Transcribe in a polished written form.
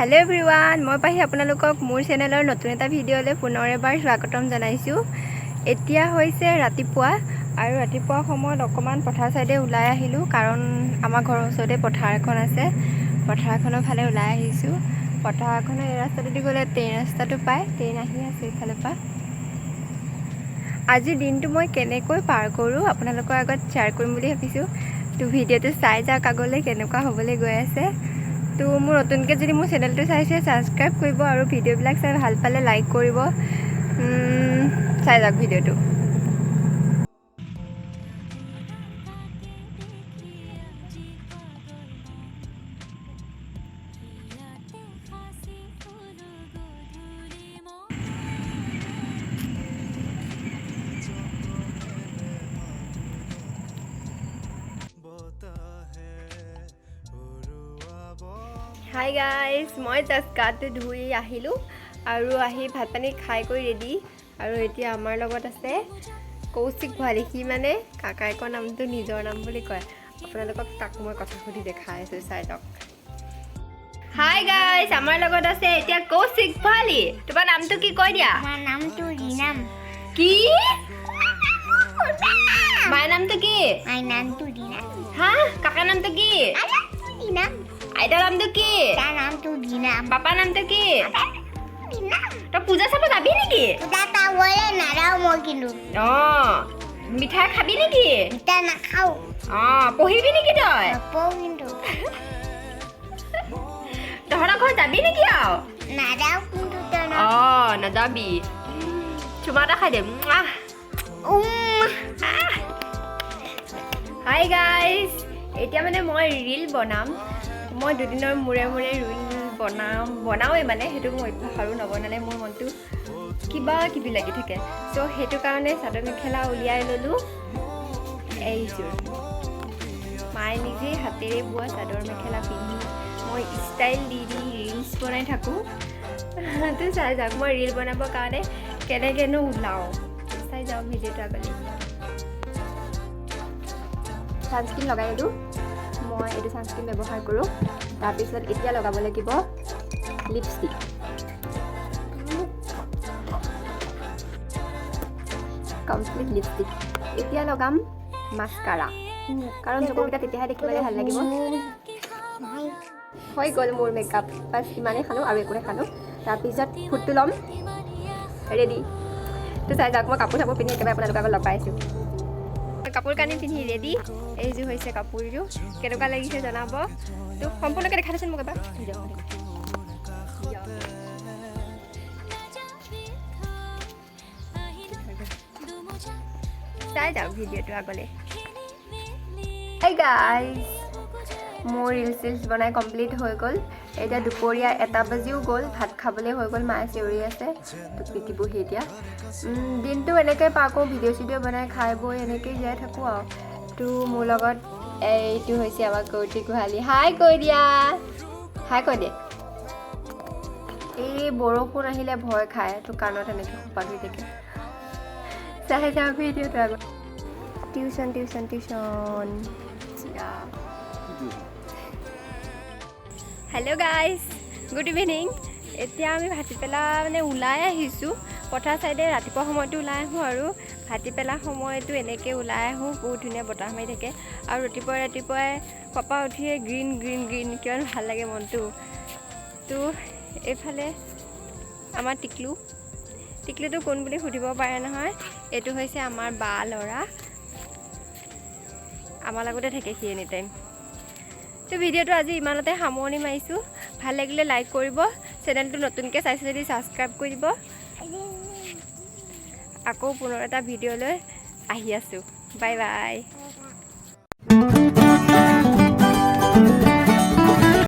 Hello everyone मैं पाहि आपनालोকক मोर चेनेलर नतुन एटा भिडिओले पुनर एबार स्वागतम जनाइछु। एतिया होइसे रातिपुवा आरु रातिपुवा সময়ত অকমান পথাৰ সাইডে উলাই আহিलु कारण আমাৰ ঘৰৰ ওচৰতে পথাৰ এখন আছে। পথাৰখনৰ ফালে উলাই আহিছো। পথাৰখনৰ এই ৰাস্তাটোদি গলে ট্ৰেইন ৰাস্তাটো পায়। ট্ৰেইন আহি আছে ইফালে পা। আজি দিনটো মই কেনেকৈ পাৰ কৰো আপোনালোকৰ আগত শ্বেয়াৰ কৰিম বুলি ভাবিছো। তো ভিডিওটো চাই যাওক আগলৈ কেনেকুৱা হ'বলৈ গৈ আছে। তো মোৰ নতুনকৈ যদি মোৰ চেনেলটো চাইছে সাবস্ক্ৰাইব কৰিব আৰু ভিডিওবিলাক চাই ভাল পালে লাইক কৰিব। চাই যাওক ভিডিওটো। हाय गाइस मैं जस्ट गाটো ধুই আহিলো আৰু আহি ভাত পানী খাই কৈ ৰেডি আৰু এতিয়া আমাৰ লগত আছে কৌশিক ভৱালী। কি মানে কাকাইকৰ নামটো নিজৰ নাম বুলি কয়। আপোনালোকক তাক মই কথা সুধি দেখাই আছো চাই লওক। हाय गाइस আমাৰ লগত আছে এতিয়া কৌশিক ভৱালী। তোমাৰ নামটো কি কৈ দিয়া? আমাৰ নামটো ৰিনাম। কি মাৰ নামটো কি? আমাৰ নামটো ৰিনাম। হা কাকাৰ নামটো কি? ৰিনাম। আইতাৰ নামটো কি? তাৰ নামটো ৰিনাম। পাপাৰ নামটো কি? রিনাম। তই পূজা চাব যাবি নেকি? দাদা বলে নারাও মই কিন্তু মিঠাই খাবি নেকি? এটা নাখাও। পঢ়িবি নেকি তই? নপও কিন্তু তহঁতৰ ঘৰত যাবি নেকি আৰু? নাৰাও কিন্তু তই নাযাবি। চুমা এটা খাই দে। হাই গাইজ এতিয়া মানে মই ৰিল বনাম। মই দুদিনৰ মূৰে মূৰে ৰিল বনাওঁৱে মানে সেইটো মোৰ অভ্যাস আৰু নবনালে মোৰ মনটো কিবা কিবি লাগি থাকে। চ' সেইটো কাৰণে চাদৰ মেখেলা উলিয়াই ল'লোঁ। এইযোৰ মায়ে নিজে হাতেৰে বোৱা চাদৰ মেখেলা পিন্ধি মই ষ্টাইল দি ৰিলছ বনাই থাকোঁ। তো চাই যাওক মই ৰিল বনাবৰ কাৰণে কেনেকৈনো ওলাওঁ। চাই যাওক ভিডিঅ'টো আগলৈ। ছানস্ক্ৰীন লগাই দিলোঁ। মই এইটো ছানস্ক্ৰীন ব্যৱহাৰ কৰোঁ। তাৰপিছত এতিয়া লগাব লাগিব লিপষ্টিক। Complete lipstick. এতিয়া লগাম মাস্কাৰা কাৰণ চকুকেইটা তেতিয়াহে দেখিবলৈ ভাল লাগিব। হৈ গ'ল মোৰ মেকআপ। বাছ ইমানেই খালোঁ আৰু একোৱে খালোঁ। তাৰপিছত ফুটটো ল'ম। ৰেডি। তো চাই যাওক মই কাপোৰ চাপোৰ পিন্ধি একেবাৰে আপোনালোকৰ আগত লগ পাইছোঁ। কাপোৰ কানি পিন্ধি ৰেডি। এইযোৰ হৈছে কাপোৰযোৰ। কেনেকুৱা লাগিছে জনাব। তো সম্পূৰ্ণকৈ দেখাই দেচোন মোক এবাৰ। চাই যাওক ভিডিঅ'টো আগলৈ। হাই গাইজ মোৰ ৰিলছ বনাই কমপ্লিট হৈ গ'ল। এতিয়া দুপৰীয়া 1 বাজিও গ'ল। ভাত খাবলৈ হৈ গ'ল। মায়ে চিঞৰি আছে তোক পিটিবহি এতিয়া। দিনটো এনেকৈ পাৰ কৰোঁ। ভিডিঅ' চিডিঅ' বনাই খাই বৈ এনেকৈ জীয়াই থাকোঁ আৰু। তো মোৰ লগত এইটো হৈছে আমাৰ কৌশিক ভৱালী। হাই কৈ দিয়া। হাই কৈ দে। এই বৰষুণ আহিলে ভয় খায়। তো কাণত এনেকৈ সোপা ধৰি থাকে। চাই যাওক ভিডিঅ'টো আগত। Tuition hello' guys good evening. এতিয়া আমি ভাটিবেলা মানে ওলাই আহিছোঁ পথাৰ চাইডে। ৰাতিপুৱা সময়তো ওলাই আহোঁ আৰু ভাটিবেলা সময়তো এনেকৈ ওলাই আহোঁ। বহুত ধুনীয়া বতাহ মাৰি থাকে আৰু ৰাতিপুৱাই কপা উঠিয়ে গ্ৰীণ কিমান ভাল লাগে মনটো। তো এইফালে আমাৰ টিকলুটো কোন বুলি সুধিব পাৰে নহয়। এইটো হৈছে আমাৰ বা ল'ৰা। আমাৰ লগতে থাকে সি এনি টাইম। তো ভিডিঅ'টো আজি ইমানতে সামৰণি মাৰিছোঁ। ভাল লাগিলে লাইক কৰিব। চেনেলটো নতুনকৈ চাইছে যদি ছাবস্ক্ৰাইব কৰি দিব। আকৌ পুনৰ এটা ভিডিঅ'লৈ আহি আছোঁ। Bye bye.